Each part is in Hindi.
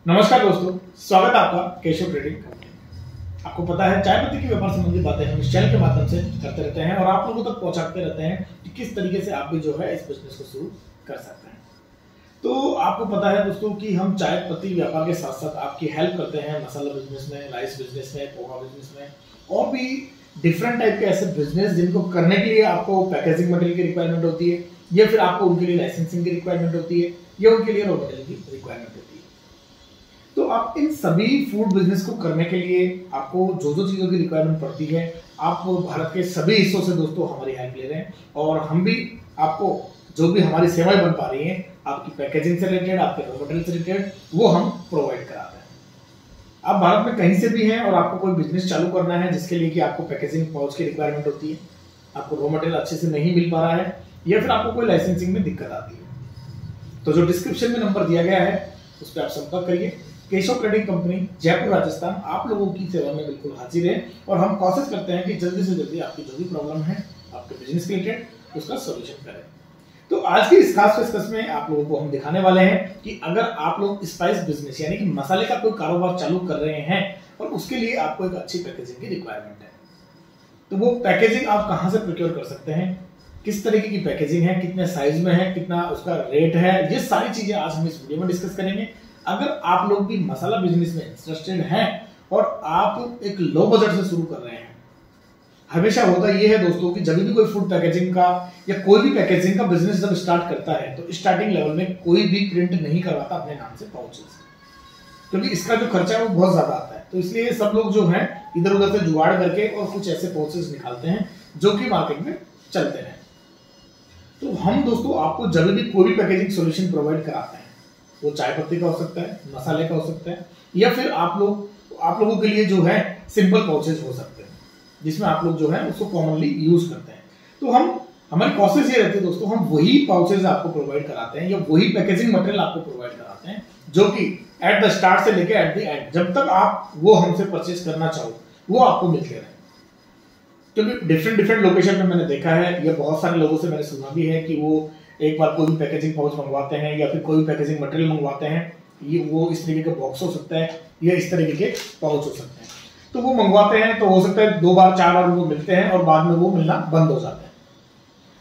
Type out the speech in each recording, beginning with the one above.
नमस्कार दोस्तों, स्वागत है आपका केशव ट्रेडिंग कंपनी में। आपको पता है चाय पत्ती के व्यापार संबंधी बातें हम इस चैनल के माध्यम से करते रहते हैं और आप लोगों तक पहुंचाते रहते हैं कि किस तरीके से आप भी जो है इस बिजनेस को शुरू कर सकते हैं। तो आपको पता है दोस्तों कि हम चाय पत्ती व्यापार के साथ साथ आपकी हेल्प करते हैं मसाला बिजनेस में, राइस बिजनेस में, पोहा बिजनेस में और भी डिफरेंट टाइप के ऐसे बिजनेस जिनको करने के लिए आपको पैकेजिंग मटेरियल की रिक्वायरमेंट होती है या फिर आपको उनके लिए लाइसेंसिंग की रिक्वायरमेंट होती है या उनके लिए रॉ मटेरियल की रिक्वायरमेंट होती है। तो आप इन सभी फूड बिजनेस को करने के लिए आपको जो जो चीज़ों की रिक्वायरमेंट पड़ती है, आप भारत के सभी हिस्सों से दोस्तों हमारी हेल्प ले रहे हैं और हम भी आपको जो भी हमारी सेवाएं बन पा रही हैं आपकी पैकेजिंग से रिलेटेड, आपके रॉ मटेरियल से रिलेटेड, वो हम प्रोवाइड कराते हैं। आप भारत में कहीं से भी हैं और आपको कोई बिजनेस चालू करना है जिसके लिए कि आपको पैकेजिंग पाउच की रिक्वायरमेंट होती है, आपको रॉ मटेरियल अच्छे से नहीं मिल पा रहा है या फिर आपको कोई लाइसेंसिंग में दिक्कत आती है, तो जो डिस्क्रिप्शन में नंबर दिया गया है उस पर आप संपर्क करिए। केशव ट्रेडिंग कंपनी जयपुर राजस्थान आप लोगों की सेवा में बिल्कुल हाजिर है और हम कोशिश करते हैं कि जल्दी से जल्दी आपकी जो भी प्रॉब्लम है आपके बिजनेस के रिलेटेड उसका सॉल्यूशन करें। तो आज की इस खास डिस्कस में आप लोगों को हम दिखाने वाले हैं कि अगर आप लोग स्पाइस बिजनेस यानी कि मसाले का कोई कारोबार चालू कर रहे हैं और उसके लिए आपको एक अच्छी पैकेजिंग की रिक्वायरमेंट है, तो वो पैकेजिंग आप कहां से प्रोक्योर कर सकते हैं, किस तरीके की पैकेजिंग है, कितने साइज में है, कितना उसका रेट है, ये सारी चीजें आज हम इस वीडियो में डिस्कस करेंगे। अगर आप लोग भी मसाला बिजनेस में इंटरेस्टेड हैं और आप एक लो बजट से शुरू कर रहे हैं, हमेशा होता यह है दोस्तों कि जब भी कोई फूड पैकेजिंग का या कोई भी पैकेजिंग का बिजनेस जब स्टार्ट करता है तो स्टार्टिंग लेवल में कोई भी प्रिंट नहीं करवाता अपने नाम से पाउचेस, क्योंकि इसका जो खर्चा है वो बहुत ज्यादा आता है। तो इसलिए सब लोग जो है इधर उधर से जुगाड़ करके और कुछ ऐसे पाउचेस निकालते हैं जो कि मार्केट में चलते हैं। तो हम दोस्तों आपको जब भी कोई भी पैकेजिंग सोल्यूशन प्रोवाइड कराते हैं, वो चाय पत्ती का हो सकता है, मसाले का हो सकता है या फिर आप लोगों के लिए जो है सिंपल पाउचेज हो सकते हैं जिसमें आप लोग जो है उसको कॉमनली यूज करते हैं। तो हमारी कोशिश ये रहती है दोस्तों, हम वही पाउचेज आपको प्रोवाइड कराते हैं या वही पैकेजिंग मटेरियल आपको प्रोवाइड कराते हैं जो कि एट द स्टार्ट से लेके एट द एंड जब तक आप वो हमसे परचेज करना चाहो वो आपको मिलते रहे। क्योंकि डिफरेंट लोकेशन में मैंने देखा है या बहुत सारे लोगों से मैंने सुना भी है कि वो एक बार कोई भी पैकेजिंग पाउच मंगवाते हैं या फिर कोई भी पैकेजिंग मटेरियल मंगवाते हैं, ये वो इस तरीके का बॉक्स हो सकता है या इस तरीके के पाउच हो सकते हैं, तो वो मंगवाते हैं तो हो सकता है 2 बार 4 बार वो मिलते हैं और बाद में वो मिलना बंद हो जाता है।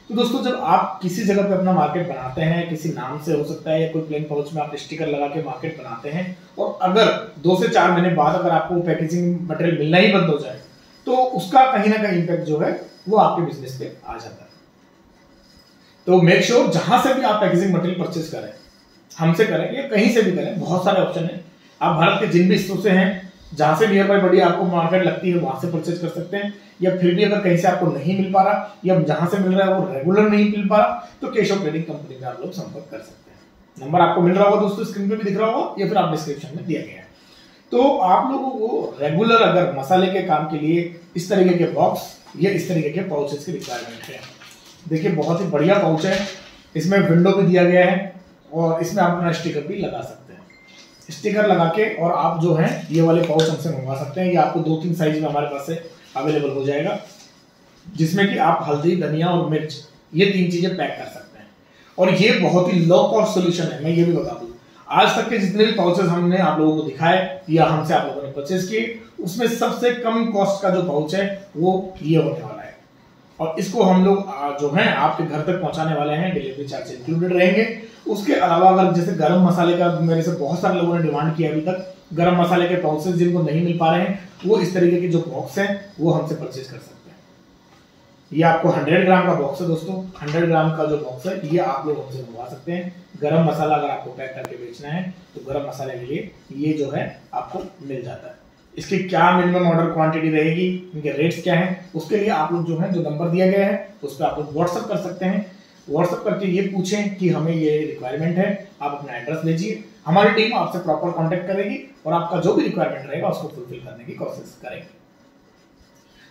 तो दोस्तों जब आप किसी जगह पे अपना मार्केट बनाते हैं, किसी नाम से हो सकता है या कोई प्लेन पाउच में आप स्टिकर लगा के मार्केट बनाते हैं और अगर 2 से 4 महीने बाद अगर आपको पैकेजिंग मटेरियल मिलना ही बंद हो जाए तो उसका कहीं ना कहीं इम्पैक्ट जो है वो आपके बिजनेस पे आ जाता है। तो मेक श्योर जहां से भी आप पैकेजिंग मटेरियल परचेज करें, हमसे करें या कहीं से भी करें, बहुत सारे ऑप्शन है। आप भारत के जिन भी हिस्सों से हैं जहां से नियर बाय बड़ी आपको मार्केट लगती है वहां से परचेज कर सकते हैं, या फिर भी अगर कहीं से आपको नहीं मिल पा रहा या जहां से मिल रहा है वो रेगुलर नहीं मिल पा रहा तो केशव ट्रेडिंग कंपनी में आप लोग संपर्क कर सकते हैं। नंबर आपको मिल रहा होगा दोस्तों, स्क्रीन पे भी दिख रहा होगा या फिर आप डिस्क्रिप्शन में दिया गया है। तो आप लोगों को रेगुलर अगर मसाले के काम के लिए इस तरीके के बॉक्स या इस तरीके के पाउचेस की रिक्वायरमेंट है, देखिए बहुत ही बढ़िया पाउच है, इसमें विंडो भी दिया गया है और इसमें आप अपना स्टिकर भी लगा सकते हैं। स्टिकर लगा के और आप जो है ये वाले पाउच हमसे मंगवा सकते हैं, ये आपको 2-3 साइज में हमारे पास से अवेलेबल हो जाएगा, जिसमें कि आप हल्दी, धनिया और मिर्च ये 3 चीजें पैक कर सकते हैं। और ये बहुत ही लो कॉस्ट सोल्यूशन है, मैं ये भी बता दूं, आज तक के जितने भी पाउचेस हमने आप लोगों को दिखाए या हमसे आप लोगों ने परचेज किए उसमें सबसे कम कॉस्ट का जो पाउच है वो ये होने वाला है और इसको हम लोग जो है आपके घर तक पहुंचाने वाले हैं, डिलीवरी चार्ज इंक्लूडेड रहेंगे। उसके अलावा अगर जैसे गरम मसाले का मेरे से बहुत सारे लोगों ने डिमांड किया अभी तक, गरम मसाले के पाउचेस जिनको नहीं मिल पा रहे हैं वो इस तरीके के जो बॉक्स हैं वो हमसे परचेज कर सकते हैं। ये आपको 100 ग्राम का बॉक्स है दोस्तों, 100 ग्राम का जो बॉक्स है ये आप लोग हमसे मंगवा सकते हैं। गरम मसाला अगर आपको पैक करके बेचना है तो गरम मसाले के लिए ये जो है आपको मिल जाता है। इसकी क्या मिनिमम ऑर्डर क्वांटिटी रहेगी, इनके रेट्स क्या हैं, उसके लिए आप लोग जो है जो नंबर दिया गया है उस पर आप लोग व्हाट्सअप कर सकते हैं। व्हाट्सअप करके ये पूछें कि हमें ये रिक्वायरमेंट है, आप अपना एड्रेस भेजिए, हमारी टीम आपसे प्रॉपर कांटेक्ट करेगी और आपका जो भी रिक्वायरमेंट रहेगा उसको फुलफिल करने की कोशिश करेंगे।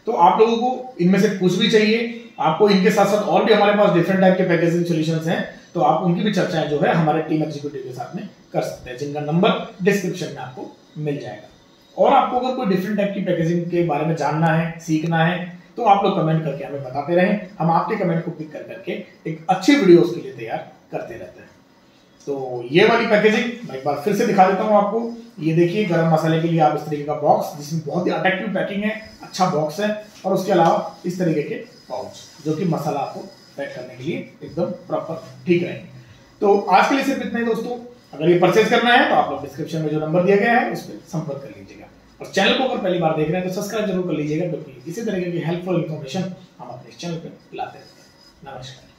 तो आप लोगों को इनमें से कुछ भी चाहिए, आपको इनके साथ साथ और भी हमारे पास डिफरेंट टाइप के पैकेजिंग सॉल्यूशंस हैं, तो आप उनकी भी चर्चाएं जो है हमारे टीम एग्जीक्यूटिव के साथ में कर सकते हैं, जिनका नंबर डिस्क्रिप्शन में आपको मिल जाएगा। और आपको अगर कोई डिफरेंट टाइप की पैकेजिंग के बारे में जानना है, सीखना है, तो आप लोग कमेंट करके हमें बताते रहें, हम आपके कमेंट को पिक कर करके एक अच्छी वीडियोस के लिए तैयार करते रहते हैं। तो ये वाली पैकेजिंग मैं एक बार फिर से दिखा देता हूँ आपको। ये देखिए गरम मसाले के लिए आप इस तरीके का बॉक्स, जिसमें बहुत ही अट्रैक्टिव पैकिंग है, अच्छा बॉक्स है, और उसके अलावा इस तरीके के पाउच जो कि मसाला आपको पैक करने के लिए एकदम प्रॉपर ठीक रहेंगे। तो आज के लिए सिर्फ इतना ही दोस्तों। अगर ये परचेज करना है तो आप लोग डिस्क्रिप्शन में जो नंबर दिया गया है उस पर संपर्क कर लीजिएगा, और चैनल को अगर पहली बार देख रहे हैं तो सब्सक्राइब जरूर कर लीजिएगा, क्योंकि इसी तरीके की हेल्पफुल इन्फॉर्मेशन हम अपने चैनल पर लाते रहते हैं। नमस्कार।